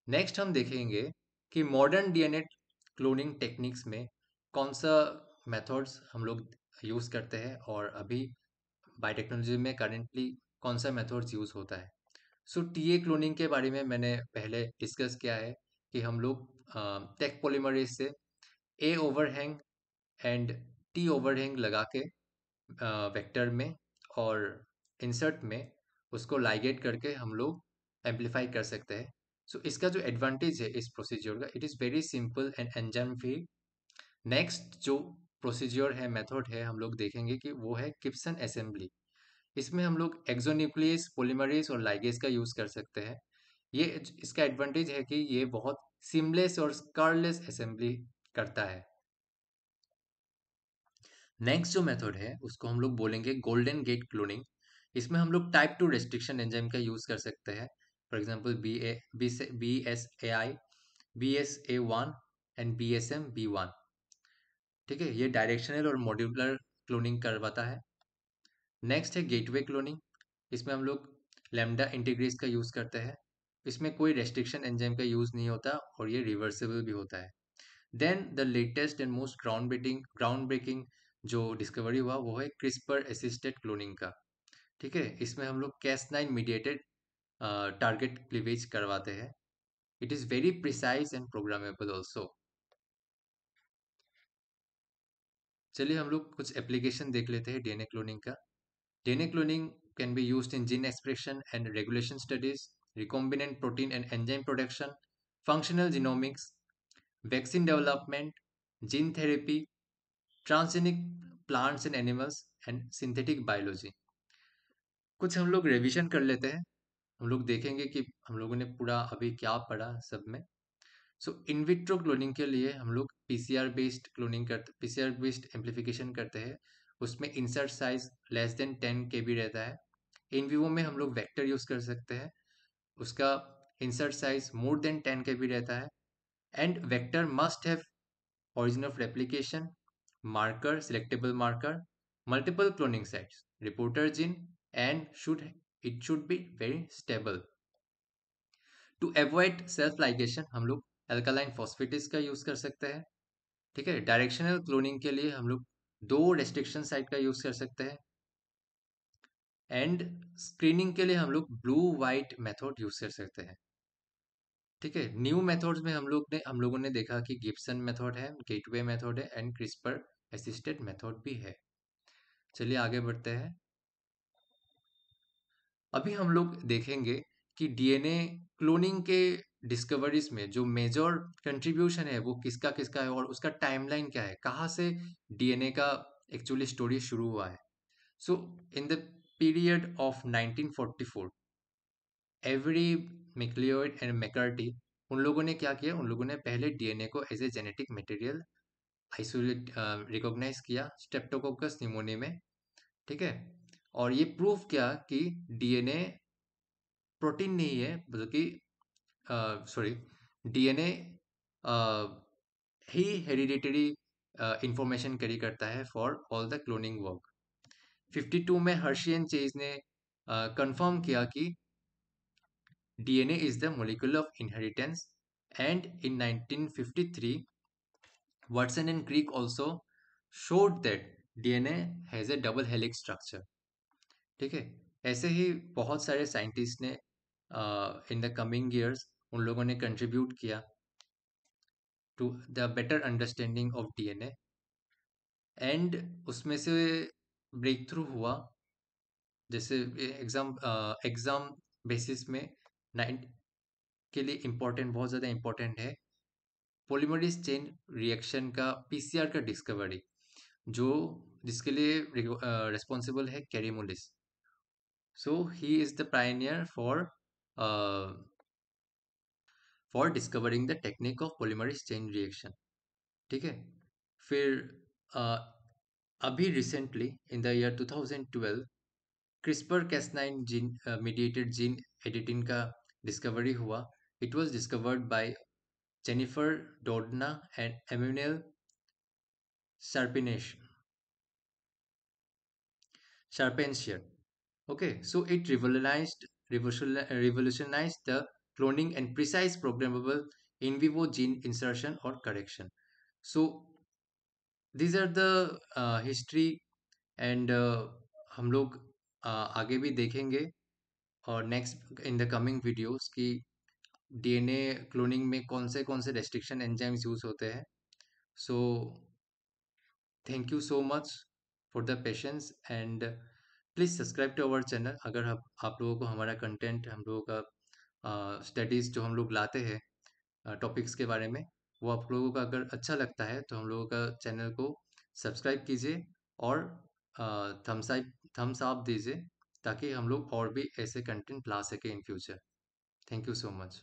Next हम देखेंगे कि मॉडर्न डीएनए क्लोनिंग टेक्निक्स में कौन सा मेथड्स हम लोग यूज़ करते हैं और अभी बायोटेक्नोलॉजी में करेंटली कौन सा मेथड्स यूज़ होता है। सो टीए क्लोनिंग के बारे में मैंने पहले डिस्कस किया है कि हम लोग टेक पॉलीमरेज से ए ओवरहैंग एंड टी ओवरहैंग लगा के वेक्टर में और इंसर्ट में उसको लाइगेट करके हम लोग एम्पलीफाई कर सकते हैं। सो इसका जो एडवांटेज है इस प्रोसीजर का, it is very simple and enzyme free. Next जो प्रोसीजर है, मेथड है, हम लोग देखेंगे कि वो है गिब्सन असेंबली। इसमें हम लोग एक्सोन्यूक्लियस, पॉलीमरेज और लाइगेज का यूज़ कर सकते हैं। ये इसका एडवांटेज है कि ये बहुत सीमलेस और स्कारलेस असेंबली करता है। नेक्स्ट जो मेथड है उसको हम लोग बोलेंगे गोल्डन गेट क्लोनिंग। इसमें हम लोग टाइप 2 रेस्ट्रिक्शन एंजाइम का यूज़ कर सकते हैं। For example B S A I, BSA1 and BSM-B1। ठीक है, ये डायरेक्शनल और मॉड्यूलर क्लोनिंग करवाता है। नेक्स्ट है गेटवे क्लोनिंग। इसमें हम लोग लैम्डा इंटीग्रेस का यूज़ करते हैं। इसमें कोई रेस्ट्रिक्शन एंजाइम का यूज़ नहीं होता और ये रिवर्सिबल भी होता है। Then the latest and most ground breaking जो डिस्कवरी हुआ वो है क्रिस्पर असिस्टेड क्लोनिंग का। ठीक है, इसमें हम लोग Cas9 मीडिएटेड टारगेट क्लीवेज करवाते हैं। It is very precise and programmable also. चलिए हम लोग कुछ एप्लीकेशन देख लेते हैं डीएनए क्लोनिंग का। DNA cloning can be used in gene expression and regulation studies, recombinant protein and enzyme production, functional genomics, vaccine development, gene therapy, transgenic plants and animals and synthetic biology. कुछ हम लोग revision कर लेते हैं। हम लोग देखेंगे कि हम लोगों ने पूरा अभी क्या पढ़ा सब में। सो इन विट्रो क्लोनिंग के लिए हम लोग पीसीआर बेस्ड एम्पलीफिकेशन करते हैं। उसमें insert size less than 10 KB रहता है। इन विवो में हम लोग वेक्टर यूज कर सकते हैं, उसका insert size more than 10 KB रहता है। And vector must have origin of replication, marker, selectable marker, multiple cloning sites, reporter gene, and it should be very stable. To avoid self ligation हम लोग alkaline फॉस्फेटिस का use कर सकते हैं। ठीक है, डायरेक्शनल क्लोनिंग के लिए हम लोग 2 रेस्ट्रिक्शन साइट का यूज कर सकते हैं। एंड स्क्रीनिंग के लिए हम लोग ब्लू वाइट मेथड यूज कर सकते हैं। ठीक है, न्यू मेथड्स में हम लोगों ने देखा कि गिब्सन मेथड है, गेटवे मेथड है एंड क्रिस्पर असिस्टेड मेथड भी है। चलिए आगे बढ़ते हैं। अभी हम लोग देखेंगे कि डीएनए क्लोनिंग के डिस्कवरीज में जो मेजर कंट्रीब्यूशन है वो किसका किसका है और उसका टाइमलाइन क्या है, कहाँ से डीएनए का एक्चुअली स्टोरी शुरू हुआ है। So in the period of 1944, Avery MacLeod and McCarty, उन लोगों ने क्या किया, उन लोगों ने पहले डीएनए को as a genetic material isolate recognise किया स्ट्रेप्टोकोकस निमोनिया में। ठीक है, और ये प्रूव किया कि डीएनए प्रोटीन नहीं है, बल्कि सॉरी, डीएनए ही हेरिडिटरी इंफॉर्मेशन कैरी करता है for all the cloning work. 52 में हर्शी एंड चेज ने कंफर्म किया कि DNA is the molecule of inheritance. And in 1953 Watson and Crick also showed that DNA has a double helix structure। ठीक है, ऐसे ही बहुत सारे साइंटिस्ट ने इन द कमिंग ईयर्स उन लोगों ने कंट्रीब्यूट किया to the better understanding of DNA. And उसमें से ब्रेक थ्रू हुआ, जैसे एग्जाम बेसिस में नाइन के लिए इम्पोर्टेंट, बहुत ज़्यादा इम्पोर्टेंट है पॉलीमरेज चेन रिएक्शन का पीसीआर का डिस्कवरी, जो जिसके लिए रिस्पॉन्सिबल है Kary Mullis. So he is the pioneer for discovering the technique of polymerase chain reaction. ठीक है, फिर uh, अभी recently in the year 2012 CRISPR Cas9 gene mediated gene editing का डिस्कवरी हुआ। It was discovered by Jennifer Doudna and Emmanuelle Sharpenshire. Okay, so it revolutionized the cloning, and precise programmable in vivo gene insertion or correction. So these are the history and हम लोग आगे भी देखेंगे और next in the coming videos कि DNA cloning में कौन से रेस्ट्रिक्शन एंजाइम्स यूज होते हैं. So thank you so much for the patience and please subscribe to our channel. अगर आप लोगों को हमारा कंटेंट, हम लोगों का स्टडीज़ जो हम लोग लाते हैं टॉपिक्स के बारे में, वो आप लोगों का अगर अच्छा लगता है तो हम लोगों का चैनल को सब्सक्राइब कीजिए और थम्स अप दीजिए ताकि हम लोग और भी ऐसे कंटेंट ला सकें in future. Thank you so much.